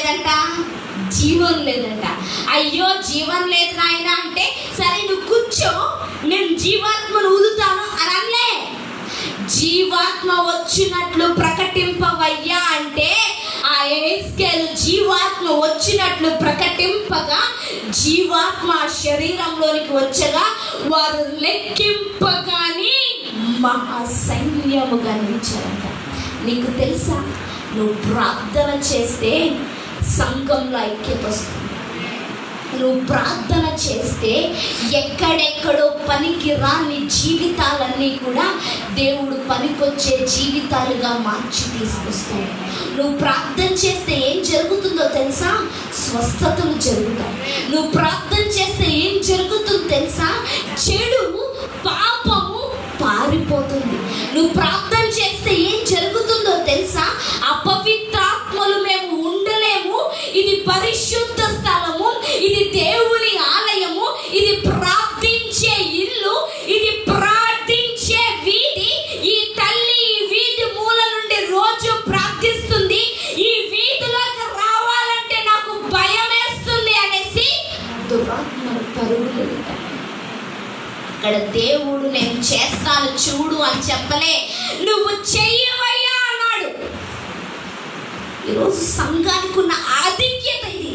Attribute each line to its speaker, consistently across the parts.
Speaker 1: లేదంట, జీవం లేదంట. అయ్యో జీవం లేదు నాయన అంటే, సరే నువ్వు కూర్చో, నేను జీవాత్మను ఊదుతాను అని అనలే. జీవాత్మ వచ్చినట్లు ప్రకటింపవయ్యా అంటే, ఆ యేసుకేలు జీవాత్మ వచ్చినట్లు ప్రకటింపగా జీవాత్మ శరీరంలోనికి వచ్చగా వారు లెక్కింపగాని మహాసైన్యముగా నిలిచారంట. నీకు తెలుసా, నువ్వు ప్రార్థన చేస్తే సంఘంలో ఐక్యత వస్తుంది. నువ్వు ప్రార్థన చేస్తే ఎక్కడెక్కడో పనికి రాని జీవితాలన్నీ కూడా దేవుడు పనికొచ్చే జీవితాలుగా మార్చి తీసుకొస్తాడు. నువ్వు ప్రార్థన చేస్తే ఏం జరుగుతుందో తెలుసా? స్వస్థతలు జరుగుతాయి. నువ్వు ప్రార్థన చేస్తే ఏం జరుగుతుందో తెలుసా? చెడు పాపము పారిపోతుంది. నువ్వు ప్రార్థన చేస్తే ఏం జరుగుతుందో తెలుసా? అపవిత్రాత్మలు మేము ఉండలేము. ఇది పరిశుద్ధ స్థలము, ఇది దేవుని ఆలయము, ఇది ప్రార్థించే ఇల్లు, ఇది ప్రార్థించే వీధి. ఈ తల్లి ఈ వీధి మూల నుండి రోజు ప్రార్థిస్తుంది. ఈ వీధిలోకి రావాలంటే నాకు భయం వేస్తుంది అనేసి దురాత్మలు పరుగులు. అక్కడ దేవుడు నేను చేస్తాను చూడు అని చెప్పలే, నువ్వు చెయ్యవయ్యా అన్నాడు. ఈరోజు సంఘానికి ఉన్న ఆధిక్యత ఇది,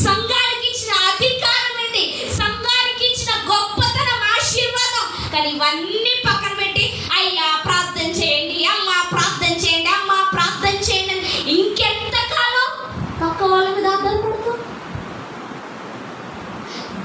Speaker 1: సంఘానికి ఇచ్చిన అధికారం ఇది, సంఘానికి ఇచ్చిన గొప్పతనం, ఆశీర్వాదం. కానీ ఇవన్నీ పక్కన పెట్టి అయ్యా ప్రార్థన చేయండి, అమ్మ ప్రార్థన చేయండి, అమ్మ ప్రార్థన చేయండి, ఇంకెంతకాలం పక్క వాళ్ళ మీద ఆధారపడుతాం?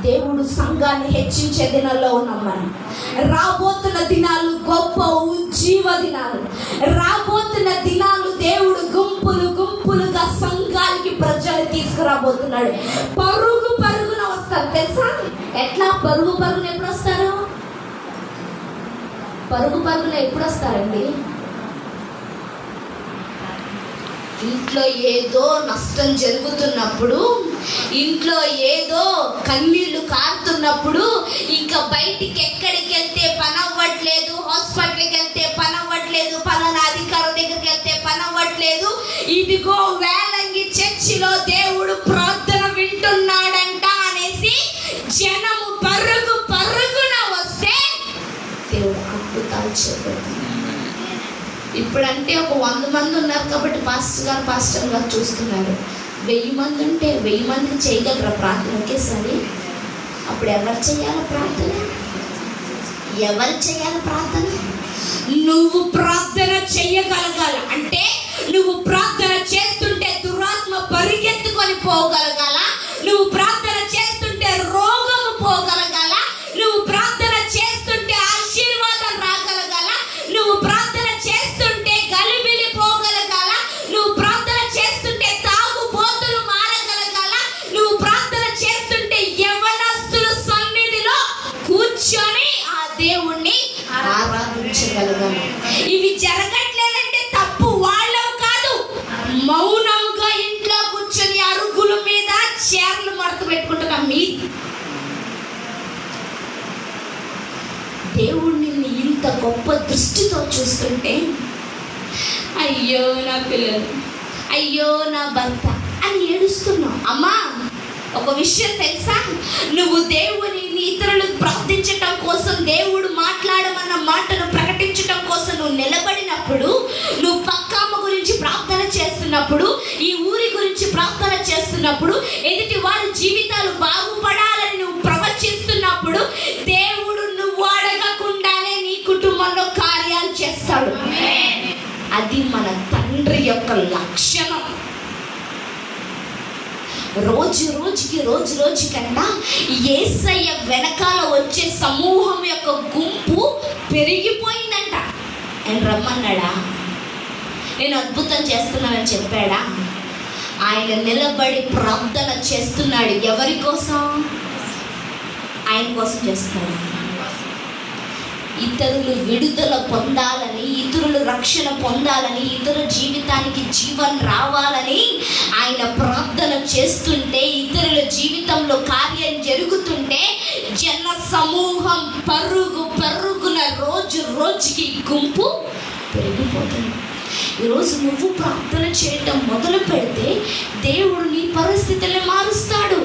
Speaker 1: దేవుడు సంఘాన్ని హెచ్చించే దినాల్లో ఉన్నాం మనం. రాబోతున్న దినాలు గొప్ప ఉజ్జీవ దినాలు. రాబోతున్న దినాలు దేవుడు గుంపులు గుంపులుగా సంఘానికి ప్రజలు తీసుకురాబోతున్నాడు. పరుగు పరుగున వస్తారు. తెలుసా ఎట్లా? పరుగు పరుగున ఎప్పుడు వస్తారు? పరుగు పరుగున ఎప్పుడు వస్తారండి? ఇంట్లో ఏదో నష్టం జరుగుతున్నప్పుడు, ఇంట్లో ఏదో కన్నీళ్లు కారుతున్నప్పుడు, ఇంకా బయటికి ఎక్కడికి వెళ్తే పని అవ్వట్లేదు, హాస్పిటల్కి వెళ్తే పని అవ్వట్లేదు, పలానా అధికారం దగ్గరికి వెళ్తే పని అవ్వట్లేదు, ఇదిగో వేలంగి చర్చిలో దేవుడు ప్రార్థన వింటున్నాడంట అనేసి జనము పరుగు పరుగున వస్తే దేవుడు అద్భుతాలు చేయబడుతుంది. ఇప్పుడంటే ఒక 100 మంది ఉన్నారు కాబట్టి పాస్టర్ గారు చూస్తున్నారు. 1000 మంది ఉంటే 1000 మందికి చేయగలరా ప్రార్థన ఒకేసారి? అప్పుడు ఎవరు చేయాలి ప్రార్థన? ఎవరు చేయాలి ప్రార్థన? నువ్వు ప్రార్థన చెయ్యగలగాల అంటే, నువ్వు ప్రార్థన చేస్తుంటే దురాత్మ పరిగెత్తుకొని పోగలగాల, నువ్వు ప్రార్థన చేస్తుంటే రోగము పోగలగాల, నువ్వు ప్రార్థన చేస్తుంటే ఆశీర్వాదం రాగలగాల, నువ్వు ప్రార్థన చేస్తుంటే గలిబిలి పోగలగాల, నువ్వు ప్రార్థన చేస్తుంటే తాగుబోతులు మారగలగాల, నువ్వు ప్రార్థన చేస్తుంటే యవ్వనస్తుల సన్నిధిలో కూర్చొని ఆ దేవుణ్ణి ఆరాధించగలగాల. ఇవి జరగట్లేదంటే తప్పు వాళ్ళవు కాదు. మౌనంగా ఇంట్లో కూర్చొని అరుగుల మీద చీరలు మడత పెట్టుకుంటున్నా మీ దేవుణ్ణి ఇంత గొప్ప దృష్టితో చూస్తుంటే, అయ్యో నా పిల్లలు, అయ్యో నా భర్త అని ఏడుస్తున్నావు. అమ్మా ఒక విషయం తెలుసా? నువ్వు దేవుని ఇతరులకు ప్రార్థించటం కోసం, దేవుడు మాట్లాడమన్న మాటను ప్రకటించటం కోసం నువ్వు నిలబడినప్పుడు, నువ్వు పక్కమ్మ గురించి ప్రార్థన చేస్తున్నప్పుడు, ఈ ఊరి గురించి ప్రార్థన చేస్తున్నప్పుడు, ఎదుటి వారి జీవితాలు బాగుపడాలని నువ్వు ప్రవచిస్తున్నప్పుడు, దేవుడు నువ్వు అడగకుండానే నీ కుటుంబంలో కార్యాలు చేస్తాడు. అది మన తండ్రి యొక్క లక్షణం. రోజు రోజుకంట యేసయ్య వెనకాల వచ్చే సమూహం యొక్క గుంపు పెరిగిపోయిందంట. ఆయన రమ్మన్నాడా? నేను అద్భుతం చేస్తున్నానని చెప్పాడా? ఆయన నిలబడి ప్రార్థన చేస్తున్నాడు. ఎవరి కోసం? ఆయన కోసం చేస్తున్నాడు. ఇతరులు విడుదల పొందాలని, ఇతరులు రక్షణ పొందాలని, ఇతరుల జీవితానికి జీవం రావాలని ఆయన ప్రార్థన చేస్తుంటే, ఇతరుల జీవితంలో కార్యం జరుగుతుంటే జన సమూహం పరుగున రోజుకి గుంపు పెరిగిపోతుంది. ఈరోజు నువ్వు ప్రార్థన చేయటం మొదలు పెడితే దేవుడు నీ పరిస్థితుల్ని మారుస్తాడు.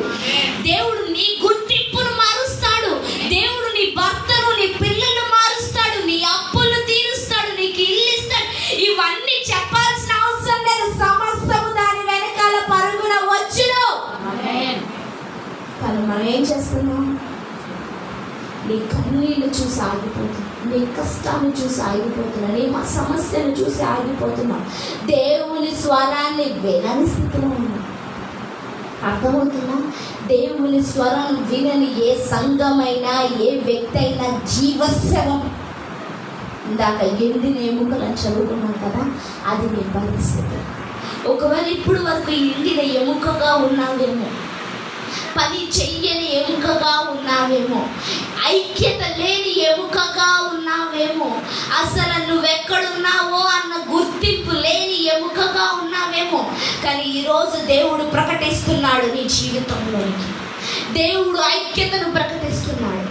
Speaker 1: దేవుడు నీ గుర్తింపును మారుస్తాడు. దేవుడు నీ భర్తను, నీ పిల్లలను మారుస్తాడు. నీ అప్పులు తీరుస్తాడు. నీకు ఇల్లు ఇస్తాడు. ఇవన్నీ చెప్పాల్సిన అవసరం లేదు. సమస్తము దాని వెనకాల పరుగున వచ్చును. కానీ మనం ఏం చేస్తున్నాం? నీ కన్నీళ్ళు చూసి ఆగిపోతున్నాం, నీ కష్టాన్ని చూసి ఆగిపోతున్నా, నీ మా సమస్యను చూసి ఆగిపోతున్నాం. దేవుని స్వరాన్ని వినని స్థితిలో ఉన్నాం. అర్థమవుతున్నా? దేవుని స్వరం వినని ఏ సంఘమైనా, ఏ వ్యక్తి అయినా జీవశవం. ఇందాక ఎండిన ఎముకలను చదువుకున్నాం కదా, అది నీ పరిస్థితి. ఒకవేళ ఇప్పుడు వరకు ఎండిన ఎముకగా ఉన్నావేమో, పని చెయ్యని ఎముకగా ఉన్నావేమో, ఐక్యత లేని ఎముకగా ఉన్నావేమో, అసలు నువ్వెక్కడున్నావో అన్న గుర్తింపు లేని ఎముకగా ఉన్నావేమో. కానీ ఈరోజు దేవుడు ప్రకటిస్తున్నాడు నీ జీవితంలోనికి. దేవుడు ఐక్యతను ప్రకటిస్తున్నాడు.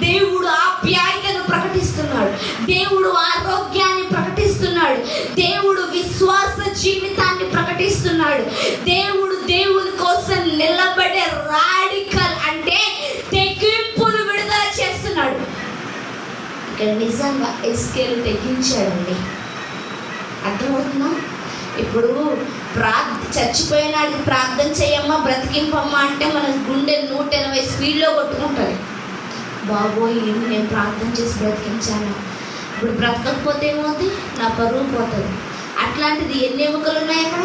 Speaker 1: దేవుడు ఆప్యాయతను ప్రకటిస్తున్నాడు. దేవుడు ఆరోగ్యాన్ని ప్రకటిస్తున్నాడు. దేవుడు విశ్వాస జీవితాన్ని ప్రకటిస్తున్నాడు. దేవుడు దేవుని కోసం నిలబడే రాడికల్ అంటే తెగింపును విడుదల చేస్తున్నాడు. ఇక్కడ నిజంగా ఎస్కేలు తెగించాడండి. అర్థమవుతుందా? ఇప్పుడు చచ్చిపోయినాడికి ప్రార్థన చేయమ్మా, బ్రతికింపమ్మా అంటే మన గుండె 180 స్పీడ్లో కొట్టుకుంటుంది. బాబోయ్, నేను ప్రార్థన చేసి బ్రతికించాను, ఇప్పుడు బ్రతకకపోతే ఏమవుతుంది? నా పరువు పోతుంది. అట్లాంటిది ఎన్ని ఎముకలు ఉన్నాయి అక్కడ?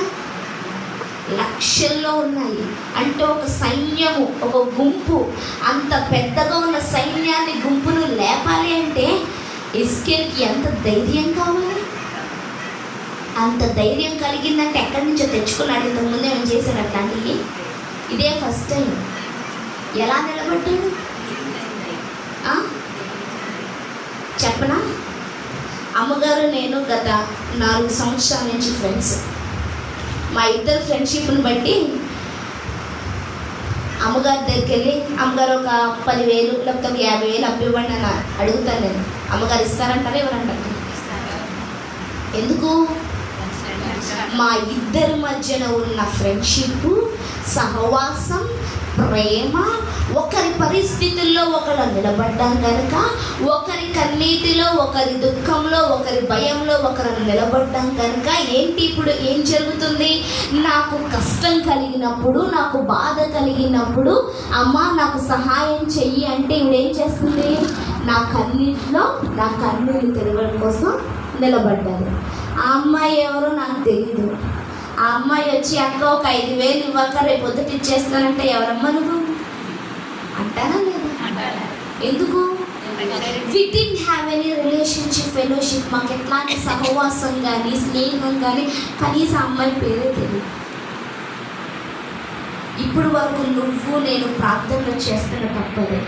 Speaker 1: లక్షల్లో ఉన్నాయి. అంటే ఒక సైన్యము, ఒక గుంపు, అంత పెద్దగా ఉన్న సైన్యాన్ని, గుంపును లేపాలి అంటే ఎస్కేల్కి ఎంత ధైర్యం కావాలి? అంత ధైర్యం కలిగిందంటే ఎక్కడి నుంచో తెచ్చుకున్నాడు. ఇంతకుముందు ఏమైనా చేశాడు అట్లాంటివి? ఇదే ఫస్ట్ టైం. ఎలా నిలబడ్డాడు చెప్పనా? అమ్మగారు నేను గత 4 సంవత్సరాల నుంచి ఫ్రెండ్స్. మా ఇద్దరు ఫ్రెండ్షిప్ని బట్టి అమ్మగారి దగ్గరికి వెళ్ళి, అమ్మగారు ఒక 10,000 లేకపోతే ఒక 50,000 అప్పివ్వండి అని అడుగుతాను నేను. అమ్మగారు ఇస్తారంటారా ఎవరంటారు? ఎందుకు? మా ఇద్దరి మధ్యన ఉన్న ఫ్రెండ్షిప్, సహవాసం, ప్రేమ, ఒకరి పరిస్థితుల్లో ఒకరు నిలబడ్డాం కనుక, ఒకరి కన్నీటిలో, ఒకరి దుఃఖంలో, ఒకరి భయంలో ఒకరు నిలబడ్డాం కనుక ఏంటి ఇప్పుడు ఏం జరుగుతుంది? నాకు కష్టం కలిగినప్పుడు, నాకు బాధ కలిగినప్పుడు, అమ్మ నాకు సహాయం చెయ్యి అంటే ఇప్పుడు ఏం చేస్తుంది? నా కన్నీటిలో నా కన్నీళ్ళు తెరవడం కోసం నిలబడ్డారు. ఆ అమ్మాయి ఎవరో నాకు తెలీదు. ఆ అమ్మాయి వచ్చి అక్క ఒక 5,000 ఇవ్వక రేపు పొద్దుట ఇచ్చేస్తానంటే ఎవరమ్మా నువ్వు అంటారా లేదా? ఎందుకు? We didn't have any relationship, fellowship. మాకు ఎట్లాంటి సహవాసం కానీ స్నేహం కానీ కనీసం అమ్మాయి పేరే తెలియదు. ఇప్పుడు వరకు నువ్వు నేను ప్రార్థనలు చేస్తున్న తప్పదే.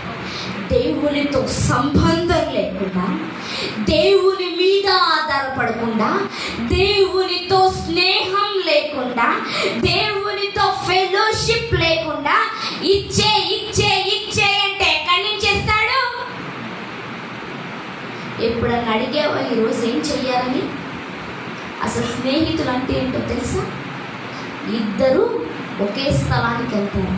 Speaker 1: దేవునితో సంబంధం లేకుండా, దేవుని మీద ఆధారపడకుండా, దేవునితో స్నేహం లేకుండా, దేవునితో ఫెలోషిప్ లేకుండా ఇచ్చే ఇచ్చే ఇచ్చే అంటే ఎక్కడి నుంచి ఇస్తాడు? ఎప్పుడన్నా అడిగేవా ఈరోజు ఏం చెయ్యాలని? అసలు స్నేహితులు అంటే ఏంటో తెలుసా? ఇద్దరు ఒకే స్థలానికి వెళ్తారు,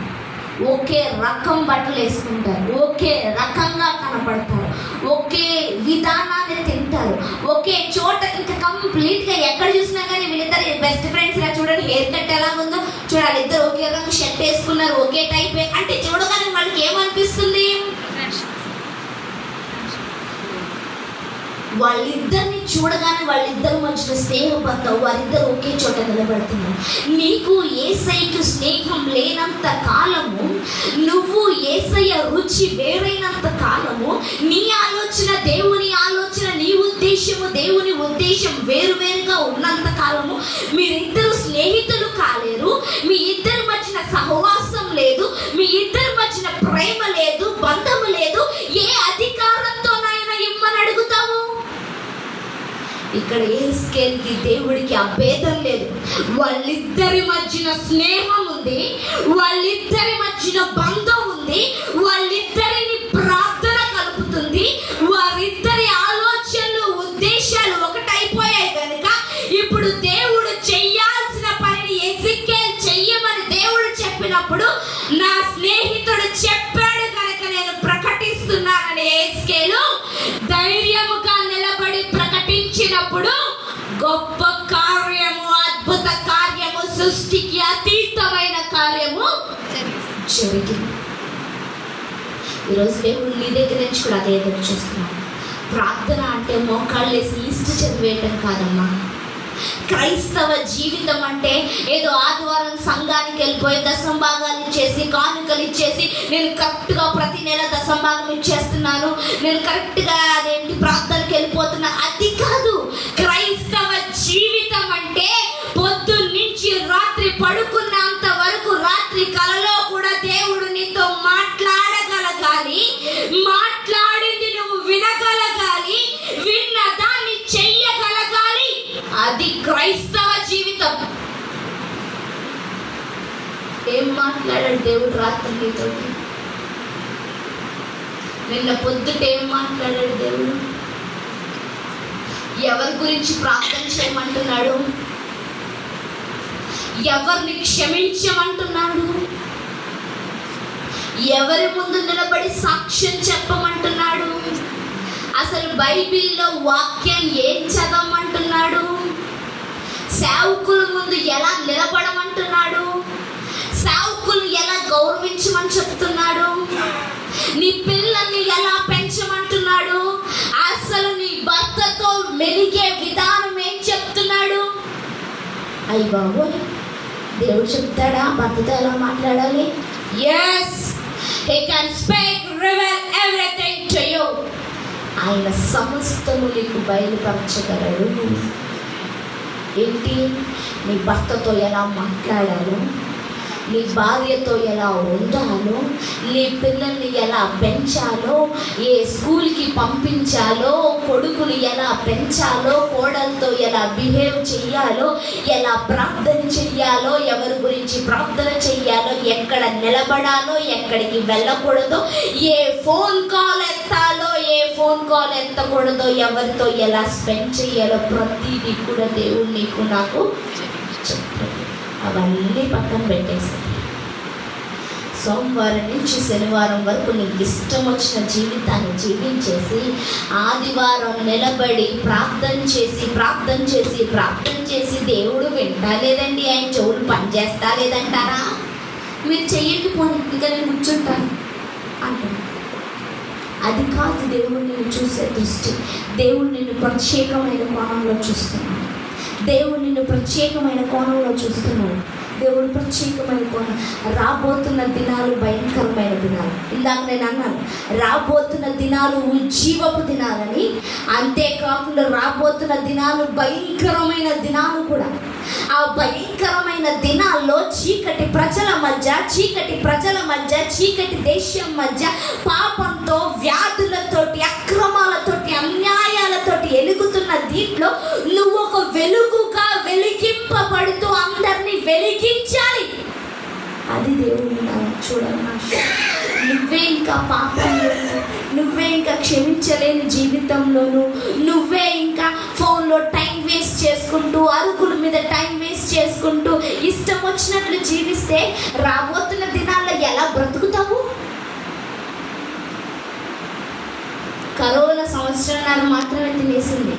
Speaker 1: ఒకే రకం బట్టలు వేసుకుంటారు, ఒకే రకంగా కనపడతారు, ఒకే విధానాన్ని తింటారు, ఒకే చోట. ఇంకా కంప్లీట్గా ఎక్కడ చూసినా కానీ వీళ్ళిద్దరు బెస్ట్ ఫ్రెండ్స్. ఇలా చూడండి, హెయిర్ కట్ ఎలా ఉందో చూడాలి. ఇద్దరు ఒకే రంగు షర్ట్ వేసుకున్నారు, ఒకే టైప్. అంటే చూడగానే వాళ్ళకి ఏమనిపిస్తుంది? వాళ్ళిద్దరిని చూడగానే వాళ్ళిద్దరి మధ్యన స్నేహబంధం, వారిద్దరు ఒకే చోట నిలబడుతున్నారు. నీకు యేసయ్యకు స్నేహం లేనంత కాలము, నువ్వు యేసయ్య రుచి వేరైనంత కాలము, నీ ఆలోచన దేవుని ఆలోచన, నీ ఉద్దేశము దేవుని ఉద్దేశం వేరువేరుగా ఉన్నంత కాలము మీరిద్దరు స్నేహితులు కాలేరు. మీ ఇద్దరి మధ్యన సహవాసం లేదు, మీ ఇద్దరి మధ్యన ప్రేమ లేదు, బంధము లేదు. ఏ అధికారంతోనైనా ఇమ్మని అడుగుతావు? ఇక్కడ ఎస్కేల్కి దేవుడికి ఆ భేదం లేదు. వాళ్ళిద్దరి మధ్యన స్నేహం ఉంది, వాళ్ళిద్దరి మధ్యన బంధం ఉంది, వాళ్ళిద్దరిని ప్రార్థన కలుపుతుంది, వారిద్దరి ఆలోచనలు ఉద్దేశాలు ఒకటైపోయాయి కనుక ఇప్పుడు దేవుడు వచ్చినప్పుడు నా స్నేహితుడు చెప్పాడు కనుక నేను ప్రకటిస్తున్నానని యేస్కేలు ధైర్యముగా నిలబడి ప్రకటించినప్పుడు గొప్ప కార్యము, అద్భుత కార్యము, సృష్టికి అతీతమైన కార్యము జరిగింది. ఈరోజు దేవుడు నీ దగ్గర నుంచి కూడా అదే ఎదురు చూస్తున్నాడు. ప్రార్థన అంటే మోకాళ్ళు వేసి లిస్ట్ చదివేయటం కాదమ్మా. క్రైస్తవ జీవితం అంటే ఏదో ఆదివారం సంఘానికి వెళ్ళిపోయి దశంభాగాలు ఇచ్చేసి కానుకలు ఇచ్చేసి నేను కరెక్ట్గా ప్రతి నెల దశంభాగం ఇచ్చేస్తున్నాను, నేను కరెక్ట్గా అదేంటి ప్రార్థనకి వెళ్ళిపోతున్నా, అది కాదు. క్రైస్తవ జీవితం అంటే పొద్దున్నుంచి రాత్రి పడుకున్నంత వరకు రాత్రి కలలో కూడా దేవుడు నీతో మాట్లాడగలగాలి, మాట్లాడింది నువ్వు వినగలగాలి, విన్న దాన్ని చెయ్యగలగాలి. అది క్రైస్తవ జీవితం. ఏం మాట్లాడాడు దేవుడు రాత్రి నీతో? నిన్న పొద్దుట ఏం మాట్లాడాడు దేవుడు? ఎవరి గురించి ప్రార్థన చేయమంటున్నాడు? ఎవరిని క్షమించమంటున్నాడు? ఎవరి ముందు నిలబడి సాక్ష్యం చెప్పమంటున్నాడు? అసలు బైబిల్లో వాక్యం ఏం చదవమంటున్నాడు? సేవకుల ముందు ఎలా నిలబడమంటున్నాడు? సేవకులు ఎలా గౌరవించమని చెప్తున్నాడు? నీ పిల్లల్ని ఎలా పెంచమంటున్నాడు? అసలు నీ భర్తతో మెలిగే విధానం ఏం చెప్తున్నాడు? అయ్య బాబోయ్, దేవుడు చెప్తాడా భర్తతో ఎలా మాట్లాడాలి? yes, he can speak, reveal everything to you. ఆయన సమస్తము నీకు బయలుపరచగలడు. ఏంటి? నీ భర్తతో ఎలా మాట్లాడాలో, నీ భార్యతో ఎలా ఉండాలో, నీ పిల్లల్ని ఎలా పెంచాలో, ఏ స్కూల్కి పంపించాలో, కొడుకుని ఎలా పెంచాలో, కోడలతో ఎలా బిహేవ్ చెయ్యాలో, ఎలా ప్రార్థన చెయ్యాలో, ఎవరి గురించి ప్రార్థన చెయ్యాలో, ఎక్కడ నిలబడాలో, ఎక్కడికి వెళ్ళకూడదో, ఏ ఫోన్ కాల్ ఎత్తాలో, ఏ ఫోన్ కాల్ ఎత్తకూడదో, ఎవరితో ఎలా స్పెండ్ చెయ్యాలో ప్రతిదీ కూడా దేవుడు నీకు నాకు చెప్తాడు. అవన్నీ పక్కన పెట్టేసి సోమవారం నుంచి శనివారం వరకు నీకు ఇష్టం వచ్చిన జీవితాన్ని జీవించేసి ఆదివారం నిలబడి ప్రార్థన చేసి దేవుడు వింటా లేదండి, ఆయన చెవులు పనిచేస్తా లేదంటారా? మీరు చెయ్యండి పోనీ, ఇంకా నేను కూర్చుంటాను అంటారు. అది కాదు దేవుడు నిన్ను చూసే దృష్టి. దేవుడు నిన్ను ప్రత్యేకమైన కోణంలో చూస్తున్నాడు. దేవుడు నిన్ను ప్రత్యేకమైన కోణంలో చూస్తున్నాడు. దేవుడు ప్రత్యేకమైన కోణం. రాబోతున్న దినాలు భయంకరమైన దినాలు. ఇందాక నేను అన్నాను రాబోతున్న దినాలు ఉజ్జీవపు దినాలని. అంతేకాకుండా రాబోతున్న దినాలు భయంకరమైన దినాలు కూడా. ఆ భయంకరమైన దినాల్లో చీకటి ప్రజల మధ్య చీకటి దేశం మధ్య పాపంతో, వ్యాధులతోటి, అక్రమాలతోటి, అన్యాయాలతోటి ఎలుగుతున్న దీంట్లో నువ్వు ఒక వెలుగుగా వెలిగింపబడుతూ అందరినీ వెలిగించాలి. అది దేవుడు చూడాలి. నువ్వే ఇంకా పాపంలోను, నువ్వే ఇంకా క్షమించలేని జీవితంలోను, నువ్వే ఇంకా ఫోన్లో టైం వేస్ట్ చేసుకుంటూ, అరుగుల మీద టైం వేస్ట్ చేసుకుంటూ, ఇష్టం వచ్చినట్లు జీవిస్తే రాబోతున్న దినాల్లో ఎలా బ్రతుకుతావు? కరోనా సంవత్సరాలు మాత్రమే తినేసింది.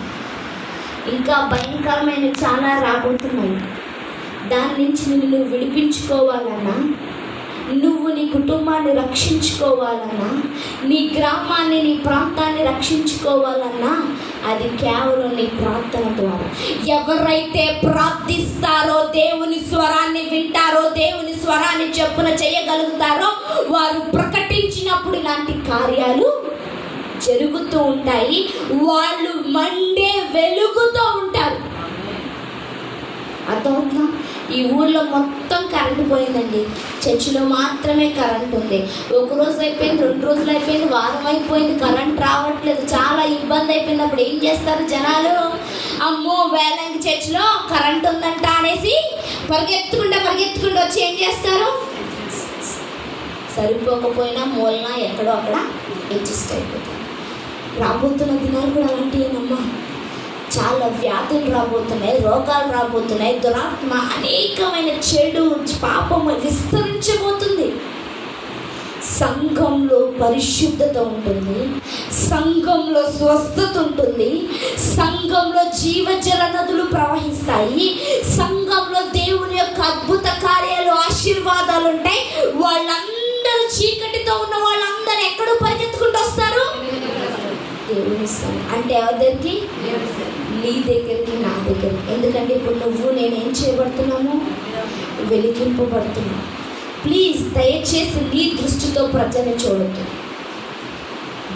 Speaker 1: ఇంకా భయంకరమైన చాలా రాబోతున్నాయి. దాని నుంచి నువ్వు విడిపించుకోవాలన్నా, నువ్వు నీ కుటుంబాన్ని రక్షించుకోవాలన్నా, నీ గ్రామాన్ని, నీ ప్రాంతాన్ని రక్షించుకోవాలన్నా అది కేవలం నీ ప్రార్థన ద్వారా. ఎవరైతే ప్రార్థిస్తారో, దేవుని స్వరాన్ని వింటారో, దేవుని స్వరాన్ని చెప్పున చేయగలుగుతారో వారు ప్రకటించినప్పుడు ఇలాంటి కార్యాలు జరుగుతూ ఉంటాయి. వాళ్ళు మండే వెలుగుతూ ఉంటారు. అర్థమవుతుందా? ఈ ఊళ్ళో మొత్తం కరెంటు పోయిందండి. చర్చిలో మాత్రమే కరెంట్ ఉంది. ఒక రోజు అయిపోయింది, 2 రోజులు అయిపోయింది, వారం అయిపోయింది, కరెంట్ రావట్లేదు, చాలా ఇబ్బంది అయిపోయింది. అప్పుడు ఏం చేస్తారు జనాలు? అమ్మో వేలంగి చర్చిలో కరెంట్ ఉందంట అనేసి పరిగెత్తుకుంటూ వచ్చి ఏం చేస్తారు? సరిపోకపోయినా మూలన ఎక్కడో అక్కడ అడ్జస్ట్ అయిపోతారు. రాబోతున్న దినాలు కూడా అలాంటివేనమ్మా. చాలా వ్యాధులు రాబోతున్నాయి, రోగాలు రాబోతున్నాయి, దురాత్మ, అనేకమైన చెడు పాపము విస్తరించబోతుంది. సంఘంలో పరిశుద్ధత ఉంటుంది, సంఘంలో స్వస్థత ఉంటుంది, సంఘంలో జీవజల నదులు ప్రవహిస్తాయి, సంఘంలో దేవుని యొక్క అద్భుత కార్యాలు ఆశీర్వాదాలు ఉంటాయి. వాళ్ళందరూ చీకటితో ఉన్న వాళ్ళందరూ ఎక్కడో పరిగెత్తుకుంటూ వస్తారు దేవుని స్థానం. అంటే ఎవరికి? నీ దగ్గరికి, నా దగ్గరికి. ఎందుకంటే ఇప్పుడు నువ్వు నేనేం చేయబడుతున్నాము? వెలిగింపబడుతున్నావు. ప్లీజ్ దయచేసి నీ దృష్టితో ప్రజల్ని చూడద్దు,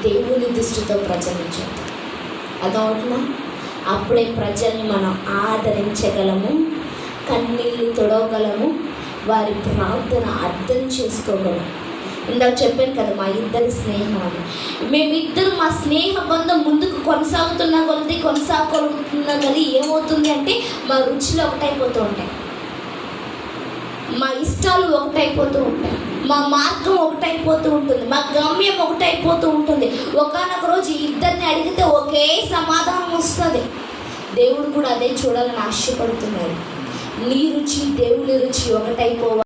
Speaker 1: దేవుని దృష్టితో ప్రజల్ని చూద్దాం. అదవుతున్నా అప్పుడే ప్రజల్ని మనం ఆదరించగలము, కన్నీళ్ళు తొడవగలము, వారి ప్రార్థన అర్థం చేసుకోగలము. ఇందాక చెప్పాను కదా మా ఇద్దరి స్నేహం అని. మేమిద్దరు మా స్నేహ బంధం ముందుకు కొనసాగుతున్నా కానీ ఏమవుతుంది అంటే మా రుచులు ఒకటైపోతూ ఉంటాయి, మా ఇష్టాలు ఒకటైపోతూ ఉంటాయి, మా మార్గం ఒకటైపోతూ ఉంటుంది, మా గమ్యం ఒకటైపోతూ ఉంటుంది. ఒకానొక రోజు ఇద్దరిని అడిగితే ఒకే సమాధానం వస్తుంది. దేవుడు కూడా అదే చూడాలని ఆశపడుతున్నాడు. నీ రుచి దేవుని రుచి ఒకటైపోవాలి.